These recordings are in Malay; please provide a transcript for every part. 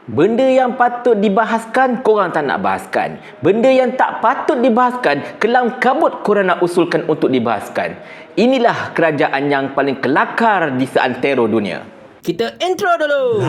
Benda yang patut dibahaskan, korang tak nak bahaskan. Benda yang tak patut dibahaskan, kelam kabut korang nak usulkan untuk dibahaskan. Inilah kerajaan yang paling kelakar di seantero dunia. Kita intro dulu.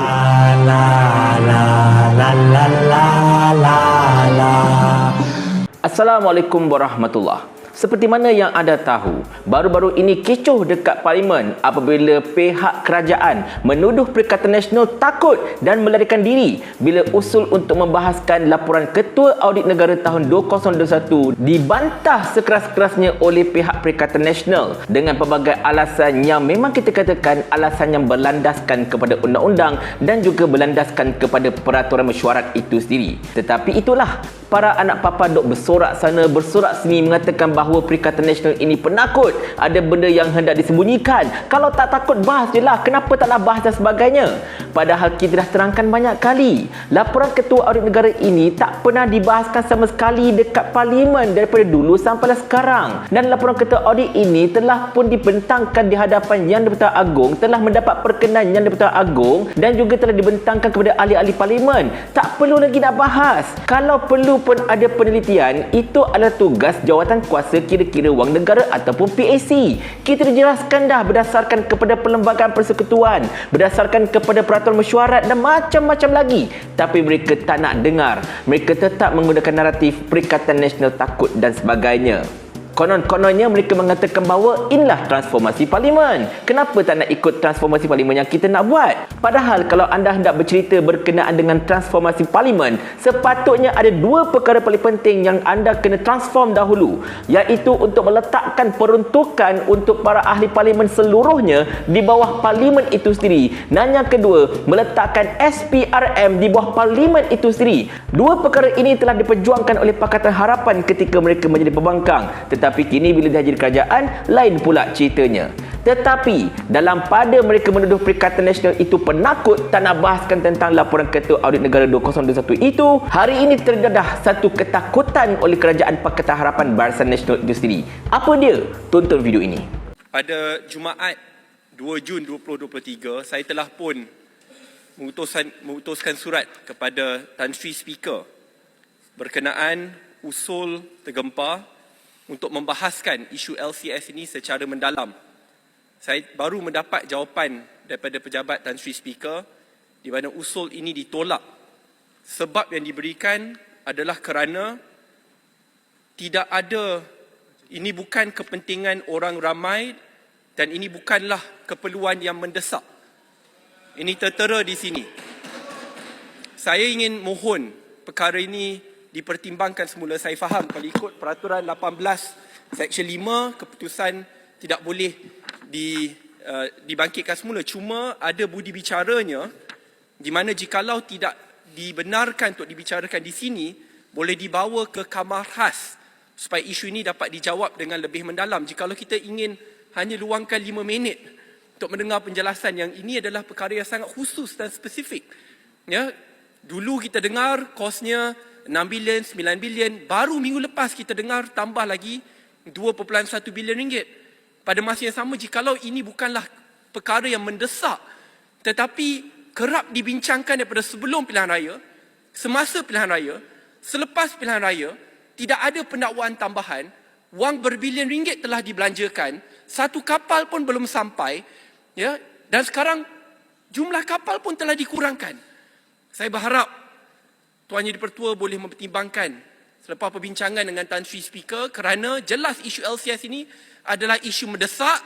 Assalamualaikum warahmatullahi. Seperti mana yang anda tahu, baru-baru ini kecoh dekat Parlimen apabila pihak kerajaan menuduh Perikatan Nasional takut dan melarikan diri bila usul untuk membahaskan laporan Ketua Audit Negara tahun 2021 dibantah sekeras-kerasnya oleh pihak Perikatan Nasional dengan pelbagai alasan yang memang kita katakan alasan yang berlandaskan kepada undang-undang dan juga berlandaskan kepada peraturan mesyuarat itu sendiri. Tetapi itulah, para anak papa dok bersorak sana bersorak sini mengatakan bahawa Perikatan Nasional ini penakut, ada benda yang hendak disembunyikan. Kalau tak takut bahas je lah, kenapa tak nak bahas dan sebagainya. Padahal kita dah terangkan banyak kali, laporan Ketua Audit Negara ini tak pernah dibahaskan sama sekali dekat Parlimen daripada dulu sampai sekarang. Dan laporan Ketua Audit ini telah pun dibentangkan di hadapan Yang di-Pertuan Agong, telah mendapat perkenan Yang di-Pertuan Agong dan juga telah dibentangkan kepada ahli-ahli Parlimen. Tak perlu lagi nak bahas. Kalau perlu pun ada penelitian, itu adalah tugas jawatan kuasa kira-kira wang negara ataupun PAC. Kita dijelaskan dah berdasarkan kepada Perlembagaan Persekutuan, berdasarkan kepada peraturan mesyuarat dan macam-macam lagi. Tapi mereka tak nak dengar. Mereka tetap menggunakan naratif Perikatan Nasional takut dan sebagainya. Konon-kononnya mereka mengatakan bahawa inilah transformasi Parlimen. Kenapa tak nak ikut transformasi Parlimen yang kita nak buat? Padahal kalau anda hendak bercerita berkenaan dengan transformasi Parlimen, sepatutnya ada dua perkara paling penting yang anda kena transform dahulu, iaitu untuk meletakkan peruntukan untuk para ahli Parlimen seluruhnya di bawah Parlimen itu sendiri. Dan yang kedua, meletakkan SPRM di bawah Parlimen itu sendiri. Dua perkara ini telah diperjuangkan oleh Pakatan Harapan ketika mereka menjadi pembangkang. Tetapi kini bila dah jadi kerajaan, lain pula ceritanya. Tetapi dalam pada mereka menuduh Perikatan Nasional itu penakut, tak nak bahaskan tentang laporan Ketua Audit Negara 2021 itu, hari ini terdedah satu ketakutan oleh kerajaan Pakatan Harapan Barisan Nasional itu sendiri. Apa dia? Tonton video ini. Pada Jumaat 2 Jun 2023, saya telah pun mengutuskan surat kepada Tan Sri Speaker berkenaan usul tergempar untuk membahaskan isu LCS ini secara mendalam. Saya baru mendapat jawapan daripada pejabat Tan Sri Speaker di mana usul ini ditolak. Sebab yang diberikan adalah kerana tidak ada, ini bukan kepentingan orang ramai dan ini bukanlah keperluan yang mendesak. Ini tertera di sini. Saya ingin mohon perkara ini dipertimbangkan semula. Saya faham kalau ikut peraturan 18 Seksyen 5, keputusan tidak boleh dibangkitkan semula. Cuma ada budi bicaranya di mana jikalau tidak dibenarkan untuk dibicarakan di sini, boleh dibawa ke Kamar Khas supaya isu ini dapat dijawab dengan lebih mendalam. Jikalau kita ingin hanya luangkan 5 minit untuk mendengar penjelasan yang ini adalah perkara yang sangat khusus dan spesifik. Ya, dulu kita dengar kosnya 6 bilion, 9 bilion, baru minggu lepas kita dengar tambah lagi 2.1 bilion ringgit. Pada masa yang sama, jikalau ini bukanlah perkara yang mendesak, tetapi kerap dibincangkan daripada sebelum pilihan raya, semasa pilihan raya, selepas pilihan raya, tidak ada pendakwaan tambahan, wang berbilion ringgit telah dibelanjakan, satu kapal pun belum sampai, ya, dan sekarang jumlah kapal pun telah dikurangkan. Saya berharap Tuan Yang di-Pertua boleh mempertimbangkan selepas perbincangan dengan Tan Sri Speaker, kerana jelas isu LCS ini adalah isu mendesak,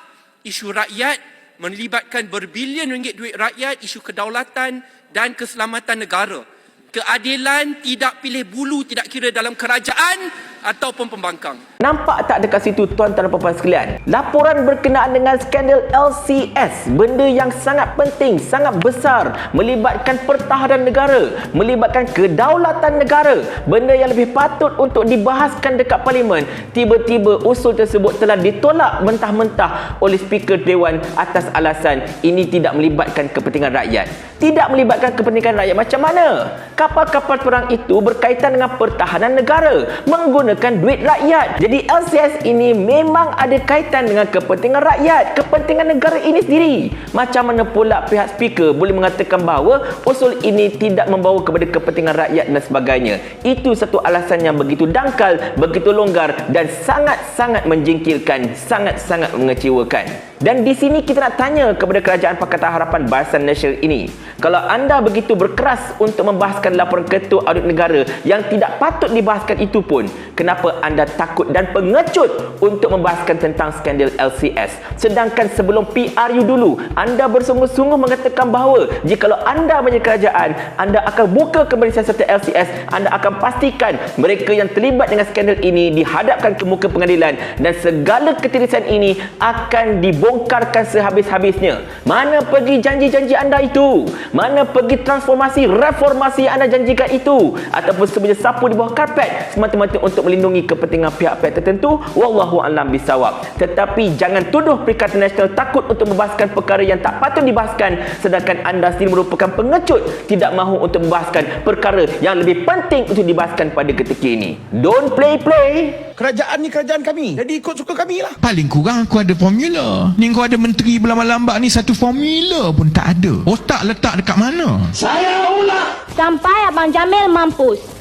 isu rakyat, melibatkan berbilion ringgit duit rakyat, isu kedaulatan dan keselamatan negara. Keadilan tidak pilih bulu, tidak kira dalam kerajaan ataupun pembangkang. Nampak tak dekat situ tuan-tuan dan puan-puan sekalian? Laporan berkenaan dengan skandal LCS, benda yang sangat penting, sangat besar, melibatkan pertahanan negara, melibatkan kedaulatan negara, benda yang lebih patut untuk dibahaskan dekat Parlimen. Tiba-tiba usul tersebut telah ditolak mentah-mentah oleh Speaker Dewan atas alasan ini tidak melibatkan kepentingan rakyat. Tidak melibatkan kepentingan rakyat macam mana? Kapal-kapal perang itu berkaitan dengan pertahanan negara, menggunakan duit rakyat. Jadi Jadi LCS ini memang ada kaitan dengan kepentingan rakyat, kepentingan negara ini sendiri. Macam mana pula pihak speaker boleh mengatakan bahawa usul ini tidak membawa kepada kepentingan rakyat dan sebagainya. Itu satu alasan yang begitu dangkal, begitu longgar dan sangat-sangat menjengkelkan, sangat-sangat mengecewakan. Dan di sini kita nak tanya kepada Kerajaan Pakatan Harapan Barisan Nasional ini, kalau anda begitu berkeras untuk membahaskan laporan Ketua Audit Negara yang tidak patut dibahaskan itu pun, kenapa anda takut dan pengecut untuk membahaskan tentang skandal LCS? Sedangkan sebelum PRU dulu, anda bersungguh-sungguh mengatakan bahawa jikalau anda menjadi kerajaan, anda akan buka kembali siasatan LCS, anda akan pastikan mereka yang terlibat dengan skandal ini dihadapkan ke muka pengadilan dan segala ketirisan ini akan dibongkarkan sehabis-habisnya. Mana pergi janji-janji anda itu? Mana pergi transformasi, reformasi yang anda janjikan itu? Ataupun sebenarnya sapu di bawah karpet semata-mata untuk melindungi kepentingan pihak-pihak tertentu? Wallahu a'lam bisawab. Tetapi jangan tuduh Perikatan Nasional takut untuk membahaskan perkara yang tak patut dibahaskan, sedangkan anda sendiri merupakan pengecut tidak mahu untuk membahaskan perkara yang lebih penting untuk dibahaskan pada ketika ini. Don't play-play. Kerajaan ni kerajaan kami. Jadi ikut suka kami lah. Paling kurang aku ada formula. Ni kau ada menteri berlambat-lambat ni, satu formula pun tak ada. Otak letak dekat mana? Saya ulang. Sampai Abang Jamil mampus.